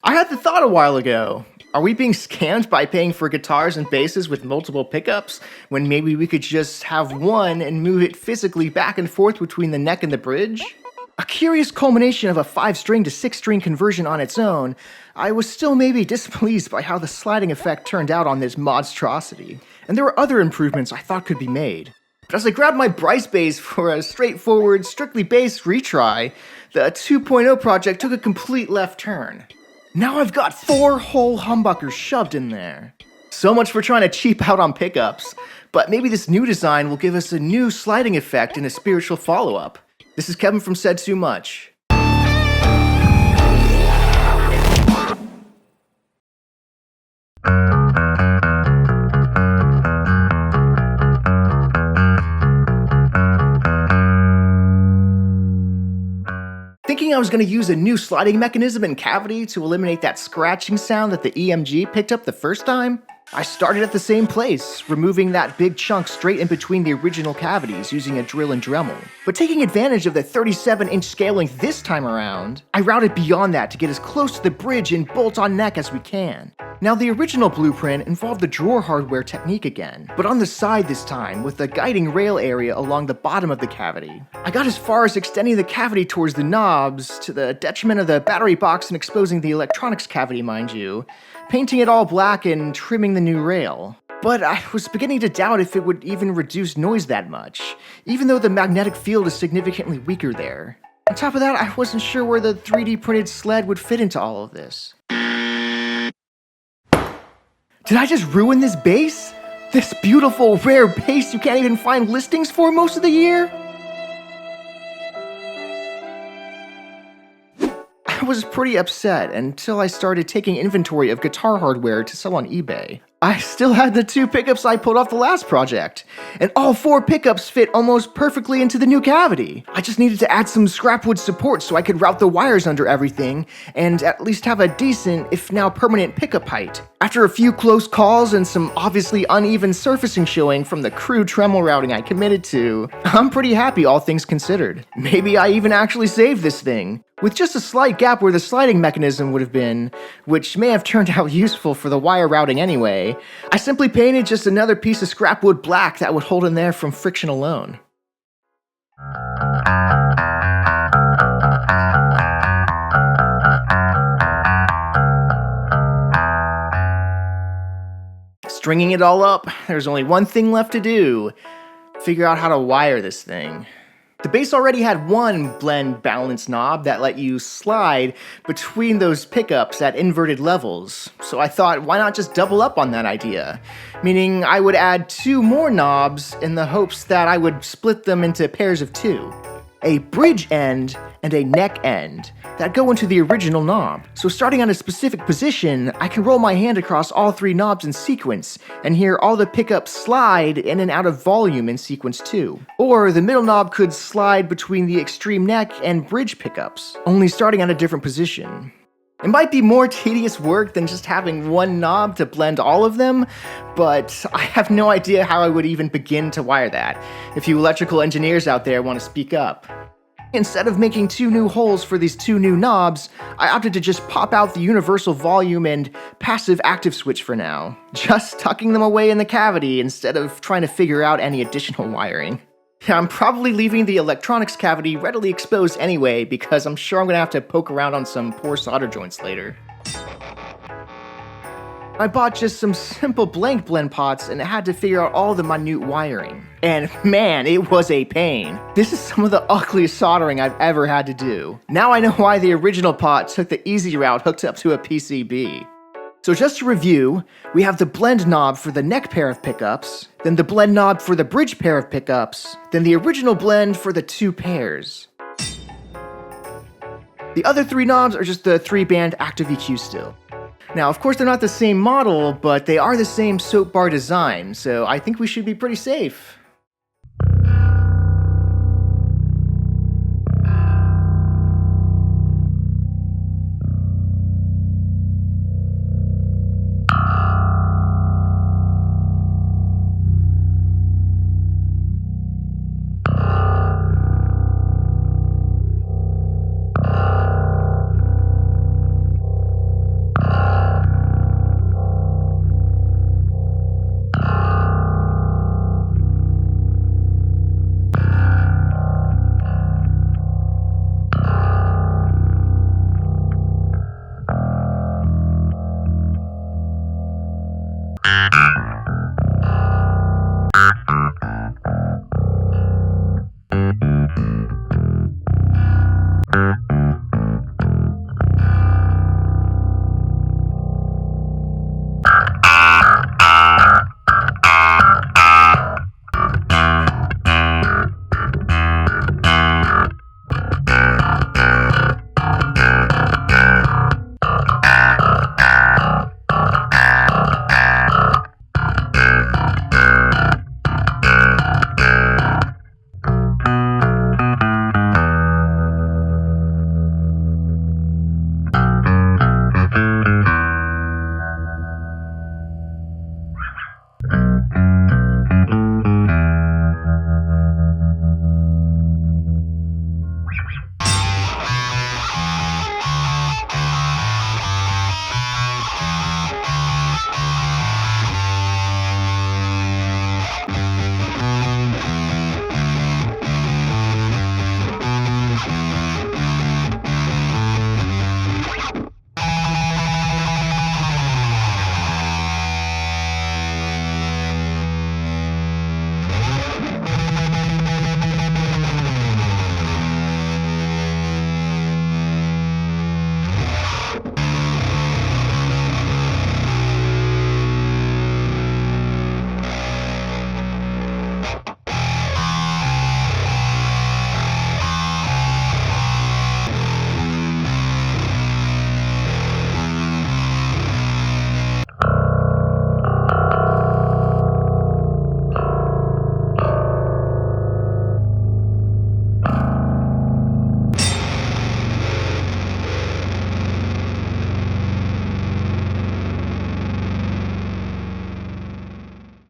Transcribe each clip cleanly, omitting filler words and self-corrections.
I had the thought a while ago. Are we being scammed by paying for guitars and basses with multiple pickups when maybe we could just have one and move it physically back and forth between the neck and the bridge? A curious culmination of a 5-string to 6-string conversion on its own, I was still maybe displeased by how the sliding effect turned out on this monstrosity, and there were other improvements I thought could be made. But as I grabbed my Bryce bass for a straightforward, strictly bass retry, the 2.0 project took a complete left turn. Now I've got 4 whole humbuckers shoved in there. So much for trying to cheap out on pickups, but maybe this new design will give us a new sliding effect and a spiritual follow-up. This is Kevin from Said Too Much. Thinking I was going to use a new sliding mechanism and cavity to eliminate that scratching sound that the EMG picked up the first time, I started at the same place, removing that big chunk straight in between the original cavities using a drill and Dremel. But taking advantage of the 37-inch scale length this time around, I routed beyond that to get as close to the bridge and bolt-on neck as we can. Now the original blueprint involved the drawer hardware technique again, but on the side this time with the guiding rail area along the bottom of the cavity. I got as far as extending the cavity towards the knobs, to the detriment of the battery box and exposing the electronics cavity, mind you, painting it all black and trimming the new rail. But I was beginning to doubt if it would even reduce noise that much, even though the magnetic field is significantly weaker there. On top of that, I wasn't sure where the 3D printed sled would fit into all of this. Did I just ruin this bass? This beautiful, rare bass you can't even find listings for most of the year? I was pretty upset until I started taking inventory of guitar hardware to sell on eBay. I still had the 2 pickups I pulled off the last project, and all 4 pickups fit almost perfectly into the new cavity. I just needed to add some scrapwood support so I could route the wires under everything, and at least have a decent, if now permanent pickup height. After a few close calls and some obviously uneven surfacing showing from the crude Dremel routing I committed to, I'm pretty happy all things considered. Maybe I even actually saved this thing, with just a slight gap where the sliding mechanism would have been, which may have turned out useful for the wire routing anyway. I simply painted just another piece of scrap wood black that would hold in there from friction alone. Stringing it all up, there's only one thing left to do: figure out how to wire this thing. The bass already had one blend balance knob that let you slide between those pickups at inverted levels, so I thought, why not just double up on that idea? Meaning I would add 2 more knobs in the hopes that I would split them into pairs of 2. A bridge end and a neck end that go into the original knob. So starting at a specific position, I can roll my hand across all 3 knobs in sequence and hear all the pickups slide in and out of volume in sequence too. Or the middle knob could slide between the extreme neck and bridge pickups, only starting at a different position. It might be more tedious work than just having one knob to blend all of them, but I have no idea how I would even begin to wire that. If you electrical engineers out there want to speak up. Instead of making 2 new holes for these 2 new knobs, I opted to just pop out the universal volume and passive active switch for now, just tucking them away in the cavity instead of trying to figure out any additional wiring. I'm probably leaving the electronics cavity readily exposed anyway, because I'm sure I'm going to have to poke around on some poor solder joints later. I bought just some simple blank blend pots and had to figure out all the minute wiring. And man, it was a pain. This is some of the ugliest soldering I've ever had to do. Now I know why the original pot took the easy route hooked up to a PCB. So just to review, we have the blend knob for the neck pair of pickups, then the blend knob for the bridge pair of pickups, then the original blend for the 2 pairs. The other 3 knobs are just the 3-band active EQ still. Now, of course, they're not the same model, but they are the same soap bar design, so I think we should be pretty safe.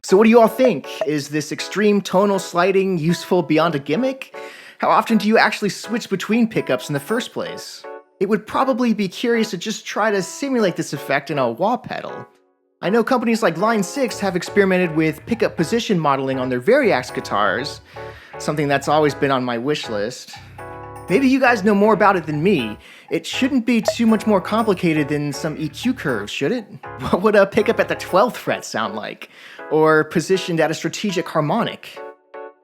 So what do you all think? Is this extreme tonal sliding useful beyond a gimmick? How often do you actually switch between pickups in the first place? It would probably be curious to just try to simulate this effect in a wah pedal. I know companies like Line 6 have experimented with pickup position modeling on their Variax guitars, something that's always been on my wish list. Maybe you guys know more about it than me. It shouldn't be too much more complicated than some EQ curves, should it? What would a pickup at the 12th fret sound like? Or positioned at a strategic harmonic?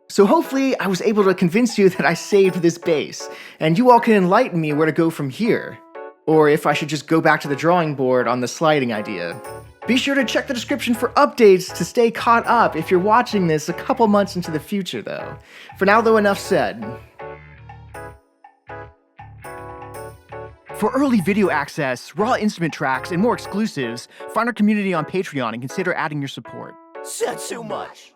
So hopefully I was able to convince you that I saved this bass, and you all can enlighten me where to go from here. Or if I should just go back to the drawing board on the sliding idea. Be sure to check the description for updates to stay caught up if you're watching this a couple months into the future though. For now though, enough said. For early video access, raw instrument tracks, and more exclusives, find our community on Patreon and consider adding your support. Said so much.